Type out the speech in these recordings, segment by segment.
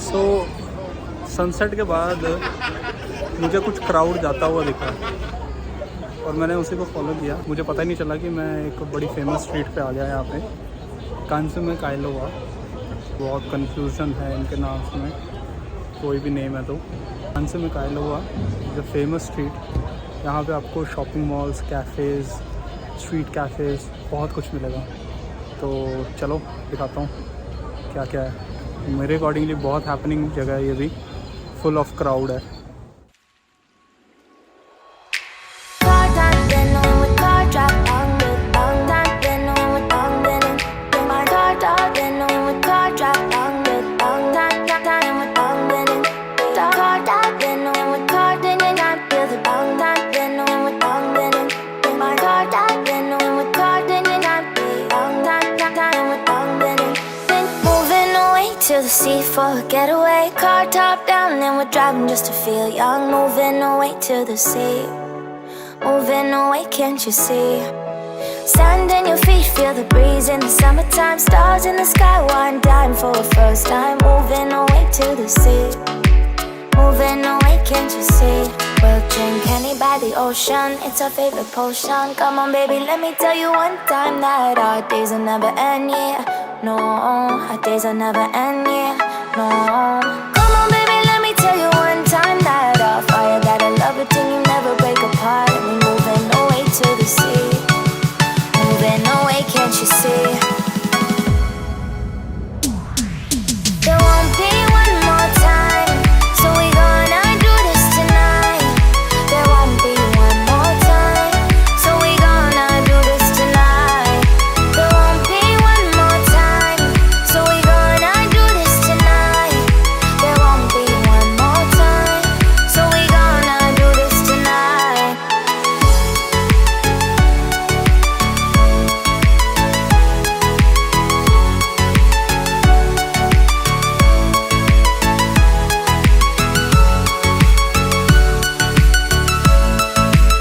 सो sunset के बाद मुझे कुछ क्राउड जाता हुआ दिखा और मैंने उसी को फॉलो किया। मुझे पता ही नहीं चला कि मैं एक बड़ी फेमस स्ट्रीट पे आ गया यहाँ पे, कांसुमे काइलोवा। बहुत कन्फ्यूज़न है इनके नाम में, कोई भी नेम है तो। कांसुमे काइलोवा द फेमस स्ट्रीट। यहाँ पे आपको shopping malls, cafes, street cafes बहुत कुछ मिलेगा। तो चलो दिखाता हूँ क्या क्या है। मेरे अकॉर्डिंगली बहुत हैपनिंग जगह है ये भी, फुल ऑफ क्राउड है। To the sea for a getaway, car top down and we're driving just to feel young. Moving away to the sea, moving away, can't you see? Sand in your feet, feel the breeze in the summertime. Stars in the sky, one dime for a first time. Moving away to the sea, moving away, can't you see? We'll drink honey by the ocean, it's our favorite potion. Come on baby, let me tell you one time that our days will never end, yeah. No, our days will never end, yeah. No. Come on baby, let me tell you one time that our fire got a love it till you never break apart. And we moving away to the sea, moving away, can't you see? There won't be one more time, so we gonna do this tonight. There won't be one more time, so we gonna do this tonight. There won't be one more time, so we gonna do this tonight. There won't be one more time, so we gonna do this tonight.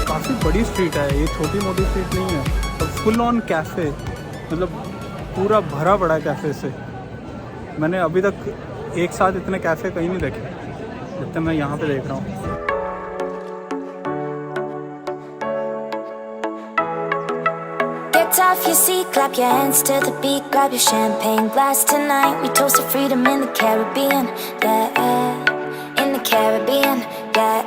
काफ़ी बड़ी street है ये, छोटी मोटी street नहीं है। और full on cafe, मतलब पूरा भरा पड़ा है कैफ़े से। मैंने अभी तक एक साथ इतने कैफ़े कहीं नहीं देखे जितने मैं यहाँ पे देख रहा हूँ। Get off your seat, clap your hands to the beat. Grab your champagne glass tonight. We toast to freedom in the Caribbean, yeah, in the Caribbean, yeah.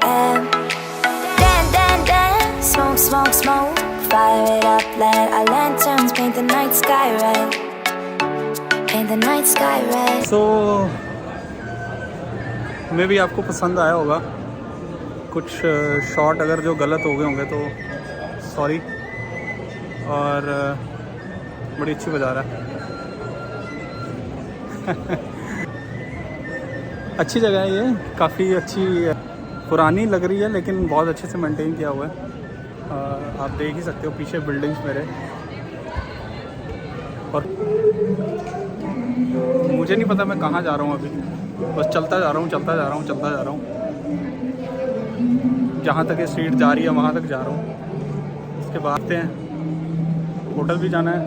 Dance, dance, dance, smoke, smoke, smoke. Fire it up, let our lanterns paint the night sky red. Paint the night sky red. सो मे भी आपको पसंद आया होगा। कुछ shot अगर जो गलत हो गए होंगे तो सॉरी। और बड़ी अच्छी बजा रहा है। अच्छी जगह है ये, काफ़ी अच्छी पुरानी लग रही है लेकिन बहुत अच्छे से मेंटेन किया हुआ है। आप देख ही सकते हो पीछे बिल्डिंग्स मेरे। और मुझे नहीं पता मैं कहाँ जा रहा हूँ अभी, बस चलता जा रहा हूँ, चलता जा रहा हूँ, चलता जा रहा हूँ। जहाँ तक ये स्ट्रीट जा रही है वहाँ तक जा रहा हूँ। उसके बाद आते हैं, होटल भी जाना है।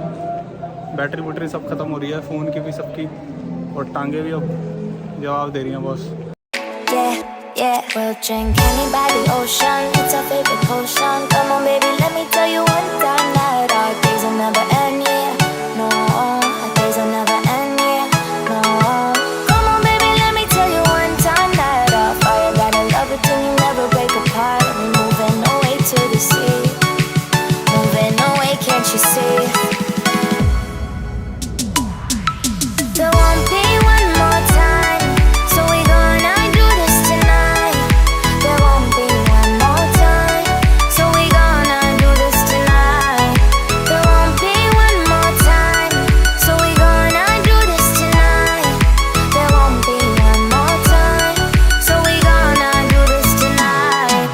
बैटरी वैटरी सब ख़त्म हो रही है, फ़ोन की भी सबकी, और टांगे भी अब जवाब दे रही हैं boss. Yeah, yeah, we'll drink honey by the ocean, it's our favorite potion. Come on baby, let me tell you one time that our days will never end, yeah. No, our days will never end, yeah. No. Come on baby, let me tell you one time that our fire got a love it till you never break apart. And we moving away to the sea, moving away, can't you see? There won't be one more time, so we gonna do this tonight. There won't be one more time, so we gonna do this tonight. There won't be one more time, so we gonna do this tonight. There won't be one more time, so we gonna do this tonight.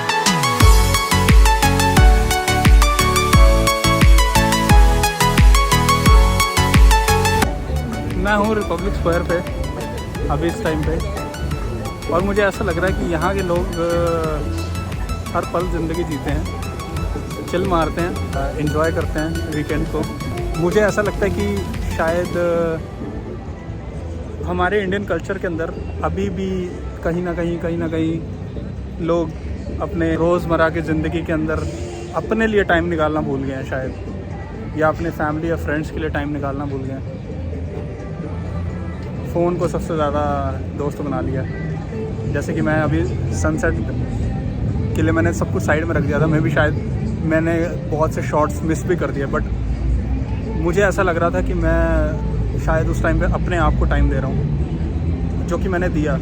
मैं हूँ Republic square पे अभी इस time पे, और मुझे ऐसा लग रहा है कि यहाँ के लोग हर पल ज़िंदगी जीते हैं, चिल मारते हैं, एंजॉय करते हैं वीकेंड को। मुझे ऐसा लगता है कि शायद हमारे इंडियन कल्चर के अंदर अभी भी कहीं ना कहीं लोग अपने रोज़मर्रा की ज़िंदगी के अंदर अपने लिए टाइम निकालना भूल गए हैं शायद, या अपने फैमिली या फ्रेंड्स के लिए टाइम निकालना भूल गए हैं। फ़ोन को सबसे ज़्यादा दोस्त बना लिया। जैसे कि मैं अभी सनसेट के लिए मैंने सब कुछ साइड में रख दिया था, मैं भी शायद मैंने बहुत से शॉट्स मिस भी कर दिए, बट मुझे ऐसा लग रहा था कि मैं शायद उस टाइम पे अपने आप को टाइम दे रहा हूँ, जो कि मैंने दिया।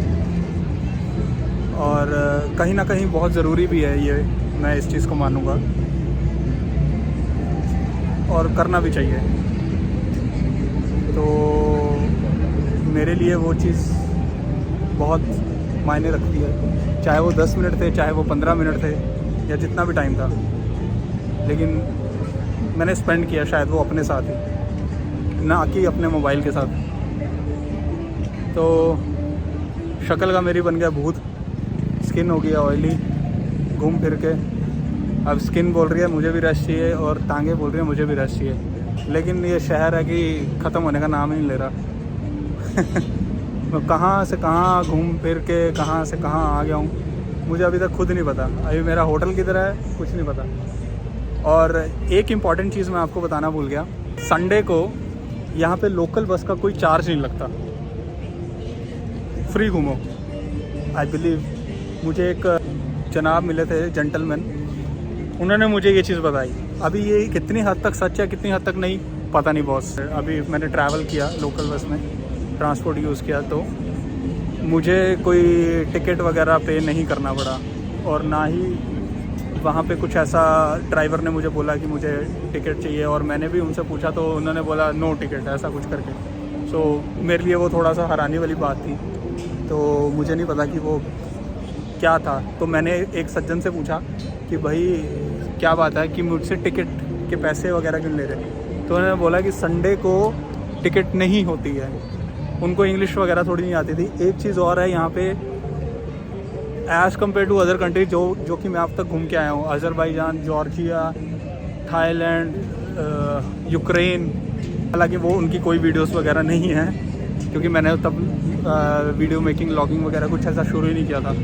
और कहीं ना कहीं बहुत ज़रूरी भी है ये, मैं इस चीज़ को मानूँगा और करना भी चाहिए। तो मेरे लिए वो चीज़ बहुत मायने रखती है, चाहे वो 10 मिनट थे, चाहे वो 15 मिनट थे, या जितना भी टाइम था, लेकिन मैंने स्पेंड किया शायद वो अपने साथ ही, ना कि अपने मोबाइल के साथ। तो शक्ल का मेरी बन गया भूत, स्किन हो गया ऑयली घूम फिर के। अब स्किन बोल रही है मुझे भी रेस्ट चाहिए, और टांगे बोल रही है मुझे भी रेस्ट चाहिए, लेकिन ये शहर है कि ख़त्म होने का नाम ही नहीं ले रहा। मैं कहाँ से कहाँ घूम फिर के कहाँ से कहाँ आ गया हूँ, मुझे अभी तक खुद नहीं पता। अभी मेरा होटल किधर है कुछ नहीं पता। और एक इम्पॉर्टेंट चीज़ मैं आपको बताना भूल गया, संडे को यहाँ पे लोकल बस का कोई चार्ज नहीं लगता, फ्री घूमो। आई बिलीव मुझे एक जनाब मिले थे, जेंटलमैन, उन्होंने मुझे ये चीज़ बताई। अभी ये कितनी हद तक सच है कितनी हद तक नहीं पता नहीं बॉस। अभी मैंने ट्रैवल किया लोकल बस में, ट्रांसपोर्ट यूज़ किया, तो मुझे कोई टिकट वगैरह पे नहीं करना पड़ा, और ना ही वहाँ पे कुछ ऐसा ड्राइवर ने मुझे बोला कि मुझे टिकट चाहिए, और मैंने भी उनसे पूछा तो उन्होंने बोला नो टिकट, ऐसा कुछ करके। सो मेरे लिए वो थोड़ा सा हैरानी वाली बात थी, तो मुझे नहीं पता कि वो क्या था। तो मैंने एक सज्जन से पूछा कि भाई क्या बात है कि मुझसे टिकट के पैसे वगैरह क्यों ले रहे, तो उन्होंने बोला कि संडे को टिकट नहीं होती है। उनको इंग्लिश वगैरह थोड़ी नहीं आती थी। एक चीज़ और है यहाँ पे, as compare to other country जो कि मैं अब तक घूम के आया हूँ, अज़रबैजान, जॉर्जिया, थाईलैंड, यूक्रेन, हालांकि वो उनकी कोई वीडियोस वगैरह नहीं है, क्योंकि मैंने तब वीडियो मेकिंग लॉगिंग वगैरह कुछ ऐसा शुरू ही नहीं किया था।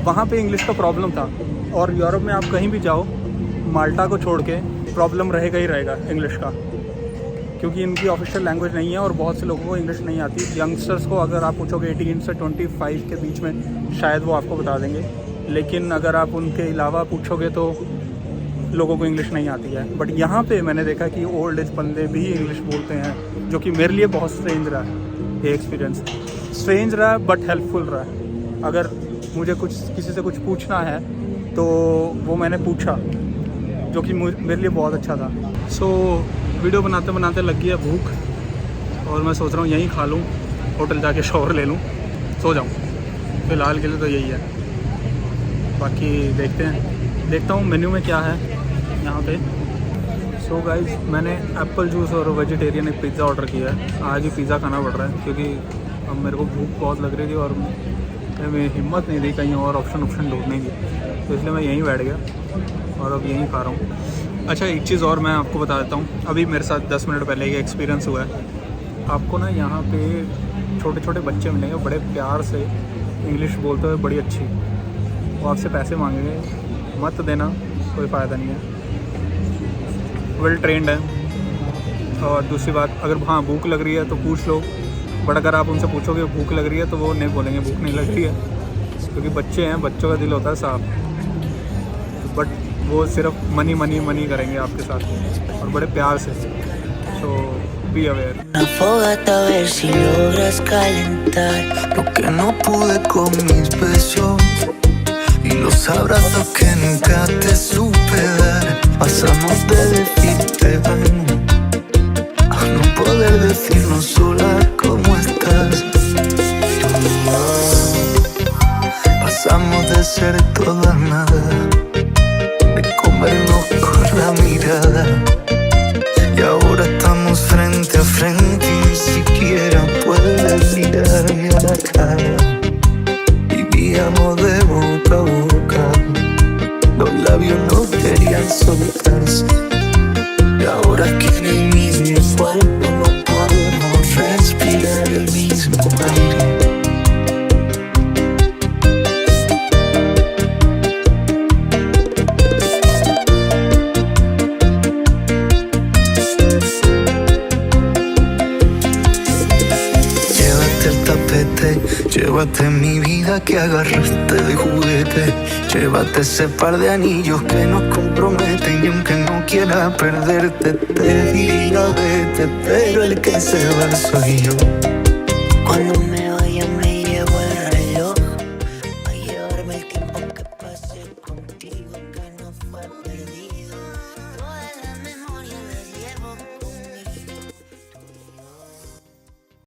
वहाँ पे इंग्लिश का प्रॉब्लम था, और यूरोप में आप कहीं भी जाओ, माल्टा को छोड़ के प्रॉब्लम रहेगा ही रहेगा इंग्लिश का, क्योंकि इनकी ऑफिशियल लैंग्वेज नहीं है, और बहुत से लोगों को इंग्लिश नहीं आती। यंगस्टर्स को अगर आप पूछोगे 18 से 25 के बीच में, शायद वो आपको बता देंगे, लेकिन अगर आप उनके अलावा पूछोगे तो लोगों को इंग्लिश नहीं आती है। बट यहाँ पे मैंने देखा कि ओल्ड एज बंदे भी इंग्लिश बोलते हैं, जो कि मेरे लिए बहुत स्ट्रेंज रहा है। ये एक्सपीरियंस स्ट्रेंज रहा बट हेल्पफुल रहा है। अगर मुझे किसी से कुछ पूछना है तो वो मैंने पूछा, जो कि मेरे लिए बहुत अच्छा था। सो वीडियो बनाते बनाते लग गई है भूख, और मैं सोच रहा हूँ यहीं खा लूँ, होटल जाके शॉवर ले लूँ, सो जाऊँ। फ़िलहाल के लिए तो यही है, बाकी देखता हूँ मेन्यू में क्या है यहाँ पे। सो गाइज, मैंने एप्पल जूस और वेजिटेरियन एक पिज़्ज़ा ऑर्डर किया है। आज ही पिज़्ज़ा खाना पड़ रहा है, क्योंकि अब मेरे को भूख बहुत लग रही थी, और मेरी हिम्मत नहीं रही कहीं और ऑप्शन ढूंढने की, तो इसलिए मैं यहीं बैठ गया और अब यहीं खा रहा हूँ। अच्छा, एक चीज़ और मैं आपको बता देता हूँ। अभी मेरे साथ 10 मिनट पहले ये एक्सपीरियंस हुआ है। आपको ना यहाँ पे छोटे छोटे बच्चे मिलेंगे, बड़े प्यार से इंग्लिश बोलते हुए, बड़ी अच्छी। वो आपसे पैसे मांगेंगे, मत देना, कोई फ़ायदा नहीं है, वेल ट्रेंड है। और दूसरी बात, अगर हाँ भूख लग रही है तो पूछ लो, बट अगर आप उनसे पूछोगे भूख लग रही है तो वो नहीं बोलेंगे भूख नहीं लग रही है, क्योंकि बच्चे हैं, बच्चों का दिल होता है साफ। बट वो सिर्फ मनी मनी मनी करेंगे आपके साथ, और बड़े प्यार से। So be aware. Una fogata a ver si logras calentar lo que no pude con mis besos y los abrazos que nunca te supe dar. Pasamos de decirte amo a no poder decirnos sola cómo estás. Tú y yo pasamos de ser todo a nada, de comernos con la mirada, y ahora estamos frente a frente y ni siquiera puedes mirarme a la cara. Vivíamos de boca a boca, los labios no querían soltarse, y ahora que en el mismo cuerpo no podemos respirar el mismo Llévate mi vida que agarraste de juguete. Llévate ese par de anillos que nos comprometen. Y aunque no quiera perderte, te diría vete, pero el que se va soy yo. Cuando me